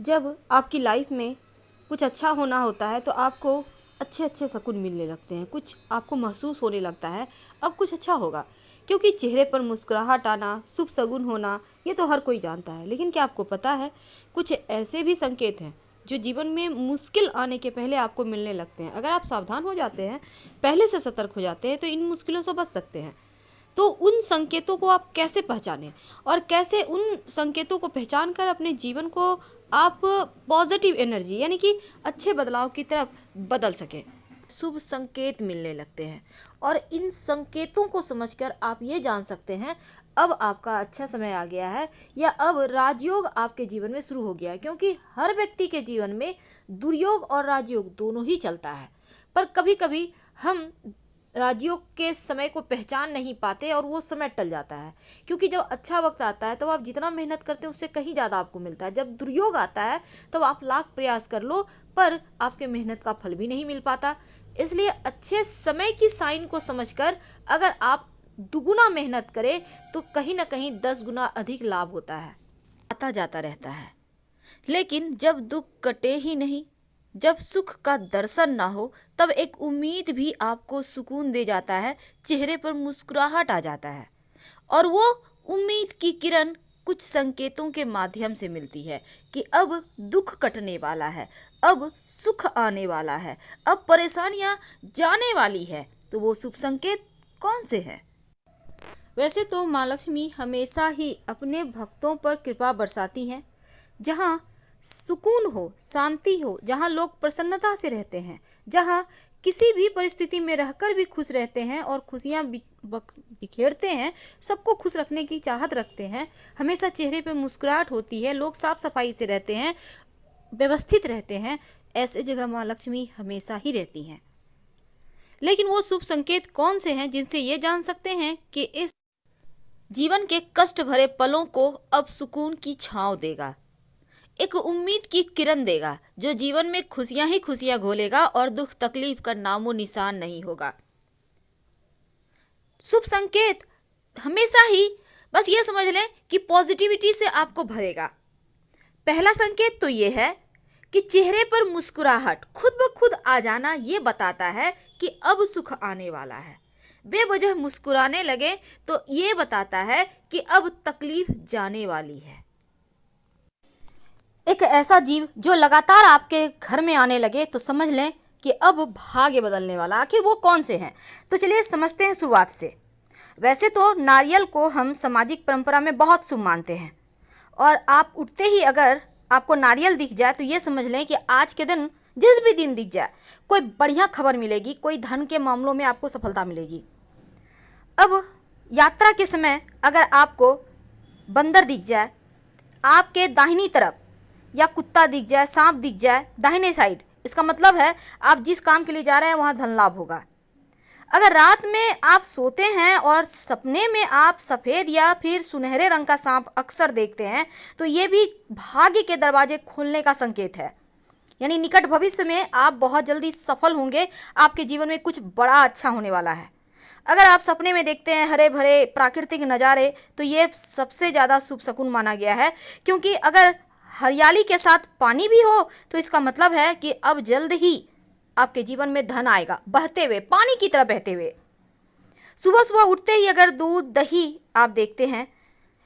जब आपकी लाइफ में कुछ अच्छा होना होता है तो आपको अच्छे अच्छे शकुन मिलने लगते हैं, कुछ आपको महसूस होने लगता है अब कुछ अच्छा होगा। क्योंकि चेहरे पर मुस्कुराहट आना, शुभ शगुन होना, ये तो हर कोई जानता है। लेकिन क्या आपको पता है, कुछ ऐसे भी संकेत हैं जो जीवन में मुश्किल आने के पहले आपको मिलने लगते हैं। अगर आप सावधान हो जाते हैं, पहले से सतर्क हो जाते हैं, तो इन मुश्किलों से बच सकते हैं। तो उन संकेतों को आप कैसे पहचानें और कैसे उन संकेतों को पहचान कर अपने जीवन को आप पॉजिटिव एनर्जी यानी कि अच्छे बदलाव की तरफ बदल सकें। शुभ संकेत मिलने लगते हैं और इन संकेतों को समझकर आप ये जान सकते हैं अब आपका अच्छा समय आ गया है या अब राजयोग आपके जीवन में शुरू हो गया है। क्योंकि हर व्यक्ति के जीवन में दुर्योग और राजयोग दोनों ही चलता है, पर कभी कभी हम राजयोग के समय को पहचान नहीं पाते और वो समय टल जाता है। क्योंकि जब अच्छा वक्त आता है तो आप जितना मेहनत करते हैं उससे कहीं ज़्यादा आपको मिलता है। जब दुर्योग आता है तब आप लाख प्रयास कर लो पर आपके मेहनत का फल भी नहीं मिल पाता। इसलिए अच्छे समय की साइन को समझकर अगर आप दुगुना मेहनत करें तो कहीं ना कहीं 10 गुना अधिक लाभ होता है। आता जाता रहता है, लेकिन जब दुख कटे ही नहीं, जब सुख का दर्शन ना हो, तब एक उम्मीद भी आपको सुकून दे जाता है, चेहरे पर मुस्कुराहट आ जाता है। और वो उम्मीद की किरण कुछ संकेतों के माध्यम से मिलती है कि अब दुख कटने वाला है, अब सुख आने वाला है, अब परेशानियां जाने वाली है। तो वो शुभ संकेत कौन से हैं? वैसे तो माँ लक्ष्मी हमेशा ही अपने भक्तों पर कृपा बरसाती हैं। जहाँ सुकून हो, शांति हो, जहाँ लोग प्रसन्नता से रहते हैं, जहाँ किसी भी परिस्थिति में रहकर भी खुश रहते हैं और खुशियाँ बिखेरते हैं, सबको खुश रखने की चाहत रखते हैं, हमेशा चेहरे पे मुस्कुराहट होती है, लोग साफ सफाई से रहते हैं, व्यवस्थित रहते हैं, ऐसे जगह माँ लक्ष्मी हमेशा ही रहती हैं। लेकिन वो शुभ संकेत कौन से हैं जिनसे ये जान सकते हैं कि इस जीवन के कष्ट भरे पलों को अब सुकून की छांव देगा, एक उम्मीद की किरण देगा जो जीवन में खुशियां ही खुशियां घोलेगा और दुख तकलीफ का नामो निशान नहीं होगा। शुभ संकेत हमेशा ही बस ये समझ लें कि पॉजिटिविटी से आपको भरेगा। पहला संकेत तो ये है कि चेहरे पर मुस्कुराहट खुद ब खुद आ जाना, ये बताता है कि अब सुख आने वाला है। बेवजह मुस्कुराने लगे तो ये बताता है कि अब तकलीफ जाने वाली है। एक ऐसा जीव जो लगातार आपके घर में आने लगे तो समझ लें कि अब भाग्य बदलने वाला। आखिर वो कौन से हैं? तो चलिए समझते हैं शुरुआत से। वैसे तो नारियल को हम सामाजिक परंपरा में बहुत शुभ मानते हैं और आप उठते ही अगर आपको नारियल दिख जाए तो ये समझ लें कि आज के दिन, जिस भी दिन दिख जाए, कोई बढ़िया खबर मिलेगी, कोई धन के मामलों में आपको सफलता मिलेगी। अब यात्रा के समय अगर आपको बंदर दिख जाए आपके दाहिनी तरफ, या कुत्ता दिख जाए, सांप दिख जाए दाहिने साइड, इसका मतलब है आप जिस काम के लिए जा रहे हैं वहां धन लाभ होगा। अगर रात में आप सोते हैं और सपने में आप सफ़ेद या फिर सुनहरे रंग का सांप अक्सर देखते हैं तो ये भी भाग्य के दरवाजे खुलने का संकेत है। यानी निकट भविष्य में आप बहुत जल्दी सफल होंगे, आपके जीवन में कुछ बड़ा अच्छा होने वाला है। अगर आप सपने में देखते हैं हरे भरे प्राकृतिक नज़ारे तो ये सबसे ज़्यादा शुभ शकुन माना गया है। क्योंकि अगर हरियाली के साथ पानी भी हो तो इसका मतलब है कि अब जल्द ही आपके जीवन में धन आएगा, बहते हुए, पानी की तरह बहते हुए। सुबह सुबह उठते ही अगर दूध दही आप देखते हैं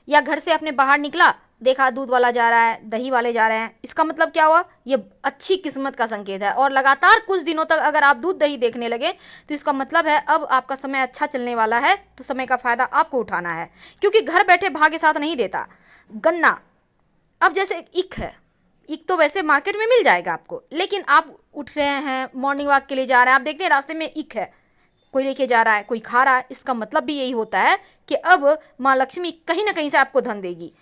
या घर से अपने बाहर निकला, देखा दूध वाला जा रहा है, दही वाले जा रहे हैं, इसका मतलब क्या हुआ? ये अच्छी किस्मत का संकेत है। और लगातार कुछ दिनों तक अगर आप दूध दही देखने लगे तो इसका मतलब है अब आपका समय अच्छा चलने वाला है, तो समय का फायदा आपको उठाना है। क्योंकि घर बैठे भाग्य साथ नहीं देता। गन्ना, अब जैसे ईख है, ईख तो वैसे मार्केट में मिल जाएगा आपको, लेकिन आप उठ रहे हैं, मॉर्निंग वॉक के लिए जा रहे हैं, आप देखते हैं रास्ते में ईख है, कोई लेके जा रहा है, कोई खा रहा है, इसका मतलब भी यही होता है कि अब माँ लक्ष्मी कहीं ना कहीं से आपको धन देगी।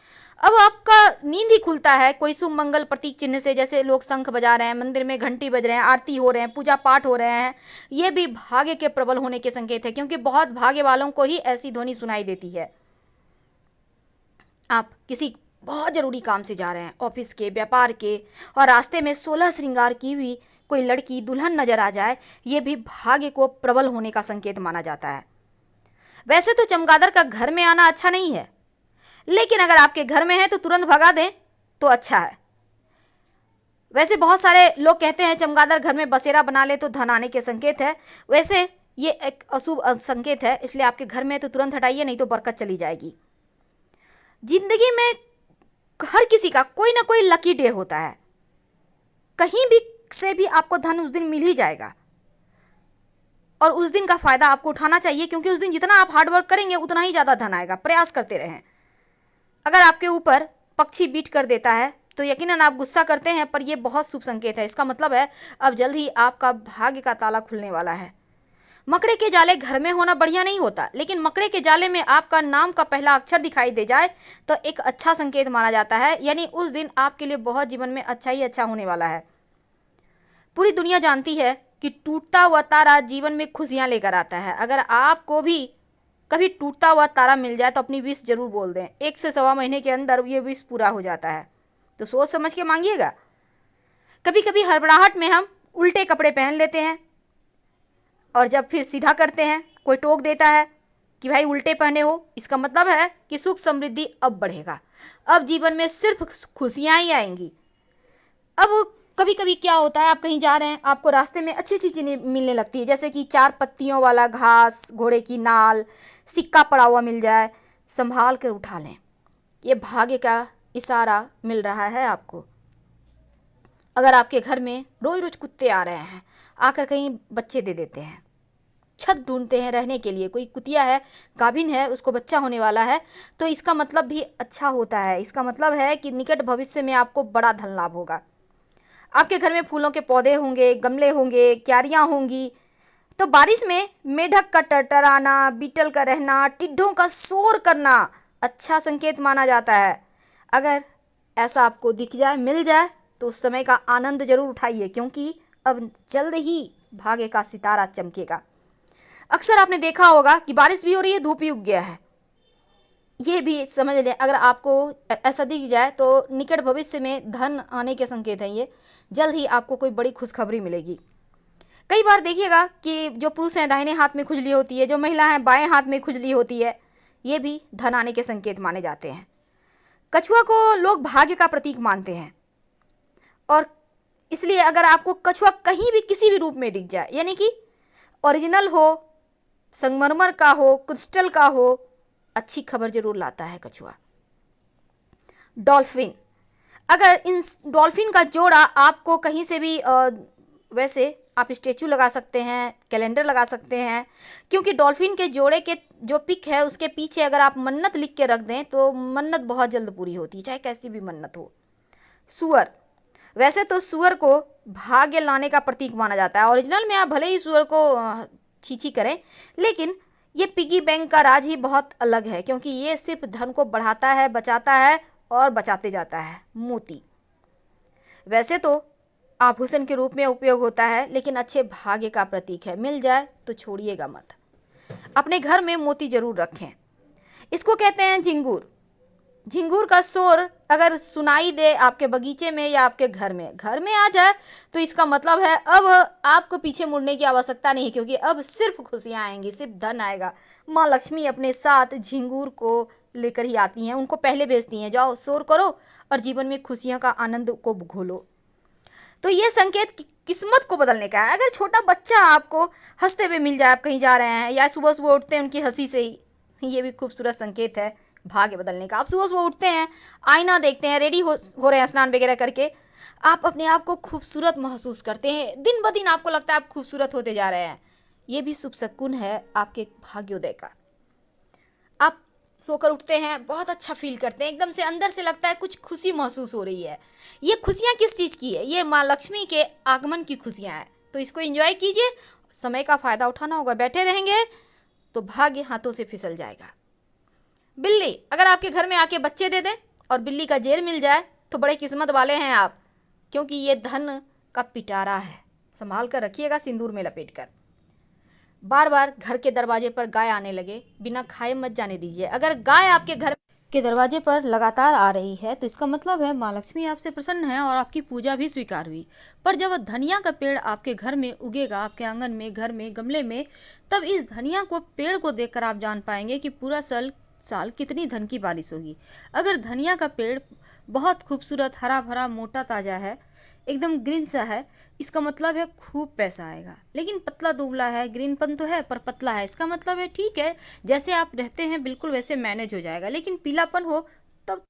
अब आपका नींद ही खुलता है कोई शुभ मंगल प्रतीक चिन्ह से, जैसे लोग शंख बजा रहे हैं, मंदिर में घंटी बज रहे हैं, आरती हो रहे हैं, पूजा पाठ हो रहे हैं, ये भी भाग्य के प्रबल होने के संकेत है। क्योंकि बहुत भाग्य वालों को ही ऐसी ध्वनि सुनाई देती है। आप किसी बहुत ज़रूरी काम से जा रहे हैं, ऑफिस के, व्यापार के, और रास्ते में 16 श्रृंगार की हुई कोई लड़की दुल्हन नजर आ जाए, ये भी भाग्य को प्रबल होने का संकेत माना जाता है। वैसे तो चमगादड़ का घर में आना अच्छा नहीं है, लेकिन अगर आपके घर में है तो तुरंत भगा दें तो अच्छा है। वैसे बहुत सारे लोग कहते हैं चमगादड़ घर में बसेरा बना ले तो धन आने के संकेत है। वैसे ये एक अशुभ संकेत है, इसलिए आपके घर में तो तुरंत हटाइए, नहीं तो बरकत चली जाएगी। जिंदगी में हर किसी का कोई ना कोई लकी डे होता है, कहीं भी से भी आपको धन उस दिन मिल ही जाएगा, और उस दिन का फायदा आपको उठाना चाहिए, क्योंकि उस दिन जितना आप हार्डवर्क करेंगे उतना ही ज़्यादा धन आएगा। प्रयास करते रहें। अगर आपके ऊपर पक्षी बीट कर देता है तो यकीनन आप गुस्सा करते हैं, पर यह बहुत शुभ संकेत है। इसका मतलब है अब जल्द ही आपका भाग्य का ताला खुलने वाला है। मकड़े के जाले घर में होना बढ़िया नहीं होता, लेकिन मकड़े के जाले में आपका नाम का पहला अक्षर दिखाई दे जाए तो एक अच्छा संकेत माना जाता है, यानी उस दिन आपके लिए बहुत जीवन में अच्छा ही अच्छा होने वाला है। पूरी दुनिया जानती है कि टूटता हुआ तारा जीवन में खुशियां लेकर आता है। अगर आपको भी कभी टूटता हुआ तारा मिल जाए तो अपनी विश जरूर बोल दें। 1 से सवा महीने के अंदर ये विश पूरा हो जाता है, तो सोच समझ के मांगिएगा। कभी कभी हड़बड़ाहट में हम उल्टे कपड़े पहन लेते हैं, और जब फिर सीधा करते हैं कोई टोक देता है कि भाई उल्टे पहने हो। इसका मतलब है कि सुख समृद्धि अब बढ़ेगा, अब जीवन में सिर्फ खुशियां ही आएंगी। अब कभी कभी क्या होता है, आप कहीं जा रहे हैं, आपको रास्ते में अच्छी अच्छी चीज़ें मिलने लगती है, जैसे कि 4 पत्तियों वाला घास, घोड़े की नाल, सिक्का पड़ा हुआ मिल जाए, संभाल कर उठा लें। ये भाग्य का इशारा मिल रहा है आपको। अगर आपके घर में रोज रोज कुत्ते आ रहे हैं, आकर कहीं बच्चे दे देते हैं, छत ढूंढते हैं रहने के लिए, कोई कुतिया है, गाभिन है, उसको बच्चा होने वाला है, तो इसका मतलब भी अच्छा होता है। इसका मतलब है कि निकट भविष्य में आपको बड़ा धन लाभ होगा। आपके घर में फूलों के पौधे होंगे, गमले होंगे, क्यारियाँ होंगी, तो बारिश में मेढक का टरटराना, बीटल का रहना, टिड्ढों का शोर करना अच्छा संकेत माना जाता है। अगर ऐसा आपको दिख जाए, मिल जाए, तो उस समय का आनंद जरूर उठाइए, क्योंकि अब जल्द ही भाग्य का सितारा चमकेगा। अक्सर आपने देखा होगा कि बारिश भी हो रही है, धूप भी उग गया है। ये भी समझ लें, अगर आपको ऐसा दिख जाए तो निकट भविष्य में धन आने के संकेत हैं। ये जल्द ही आपको कोई बड़ी खुशखबरी मिलेगी। कई बार देखिएगा कि जो पुरुष हैं दाहिने हाथ में खुजली होती है, जो महिला हैं बाएं हाथ में खुजली होती है, ये भी धन आने के संकेत माने जाते हैं। कछुआ को लोग भाग्य का प्रतीक मानते हैं, और इसलिए अगर आपको कछुआ कहीं भी किसी भी रूप में दिख जाए, यानी कि ओरिजिनल हो, संगमरमर का हो, क्रिस्टल का हो, अच्छी खबर जरूर लाता है कछुआ। डॉल्फिन, अगर इन डॉल्फिन का जोड़ा आपको कहीं से भी वैसे आप स्टेचू लगा सकते हैं, कैलेंडर लगा सकते हैं, क्योंकि डॉल्फिन के जोड़े के जो पिक है उसके पीछे अगर आप मन्नत लिख के रख दें तो मन्नत बहुत जल्द पूरी होती है, चाहे कैसी भी मन्नत हो। सुअर, वैसे तो सुअर को भाग्य लाने का प्रतीक माना जाता है। ओरिजिनल में आप भले ही सुअर को छीछी करें, लेकिन ये पिगी बैंक का राज ही बहुत अलग है, क्योंकि ये सिर्फ धन को बढ़ाता है, बचाता है और बचाते जाता है। मोती, वैसे तो आभूषण के रूप में उपयोग होता है, लेकिन अच्छे भाग्य का प्रतीक है। मिल जाए तो छोड़िएगा मत, अपने घर में मोती जरूर रखें। इसको कहते हैं झिंगूर। झिंगूर का शोर अगर सुनाई दे आपके बगीचे में या आपके घर में आ जाए तो इसका मतलब है अब आपको पीछे मुड़ने की आवश्यकता नहीं, क्योंकि अब सिर्फ खुशियां आएंगी, सिर्फ धन आएगा। माँ लक्ष्मी अपने साथ झिंगूर को लेकर ही आती हैं, उनको पहले भेजती हैं, जाओ शोर करो और जीवन में खुशियों का आनंद को घोलो। तो ये संकेत किस्मत को बदलने का है। अगर छोटा बच्चा आपको हंसते हुए मिल जाए, आप कहीं जा रहे हैं, या सुबह सुबह उठते हैं उनकी हंसी से ही, ये भी खूबसूरत संकेत है भाग्य बदलने का। आप सुबह सुबह उठते हैं, आईना देखते हैं, रेडी हो रहे हैं स्नान वगैरह करके, आप अपने आप को खूबसूरत महसूस करते हैं, दिन ब दिन आपको लगता है आप खूबसूरत होते जा रहे हैं। ये भी शुभ शकुन है आपके भाग्योदय का। आप सोकर उठते हैं, बहुत अच्छा फील करते हैं, एकदम से अंदर से लगता है कुछ खुशी महसूस हो रही है। ये खुशियाँ किस चीज़ की है? ये माँ लक्ष्मी के आगमन की खुशियाँ हैं, तो इसको एंजॉय कीजिए। समय का फ़ायदा उठाना होगा, बैठे रहेंगे तो भाग्य हाथों से फिसल जाएगा। बिल्ली, अगर आपके घर में आके बच्चे दे दे और बिल्ली का जेल मिल जाए तो बड़े किस्मत वाले हैं आप, क्योंकि ये धन का पिटारा है। संभाल कर रखिएगा सिंदूर में लपेट कर। बार बार घर के दरवाजे पर गाय आने लगे, बिना खाए मत जाने दीजिए। अगर गाय आपके घर के दरवाजे पर लगातार आ रही है तो इसका मतलब है माँ लक्ष्मी आपसे प्रसन्न है और आपकी पूजा भी स्वीकार हुई। पर जब धनिया का पेड़ आपके घर में उगेगा, आपके आंगन में, घर में, गमले में, तब इस धनिया को पेड़ को देखकर आप जान पाएंगे कि पूरा साल कितनी धन की बारिश होगी। अगर धनिया का पेड़ बहुत खूबसूरत, हरा भरा, मोटा, ताज़ा है एकदम ग्रीन सा है, इसका मतलब है खूब पैसा आएगा। लेकिन पतला दुबला है, ग्रीनपन तो है पर पतला है, इसका मतलब है ठीक है, जैसे आप रहते हैं बिल्कुल वैसे मैनेज हो जाएगा। लेकिन पीलापन हो तब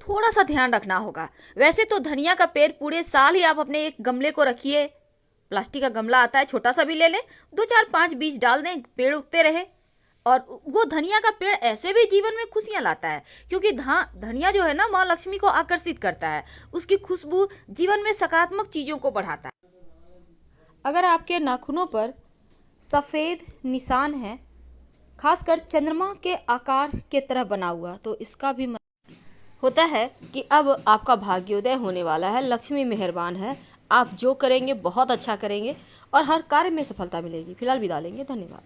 थोड़ा सा ध्यान रखना होगा। वैसे तो धनिया का पेड़ पूरे साल ही आप अपने एक गमले को रखिए, प्लास्टिक का गमला आता है, छोटा सा भी ले लें, 2 4 5 बीज डाल दें, पेड़ उगते रहे। और वो धनिया का पेड़ ऐसे भी जीवन में खुशियां लाता है, क्योंकि धनिया जो है ना, माँ लक्ष्मी को आकर्षित करता है। उसकी खुशबू जीवन में सकारात्मक चीज़ों को बढ़ाता है। अगर आपके नाखूनों पर सफ़ेद निशान है, खासकर चंद्रमा के आकार के तरह बना हुआ, तो इसका भी होता है कि अब आपका भाग्योदय होने वाला है, लक्ष्मी मेहरबान है, आप जो करेंगे बहुत अच्छा करेंगे और हर कार्य में सफलता मिलेगी। फिलहाल विदा लेंगे, धन्यवाद।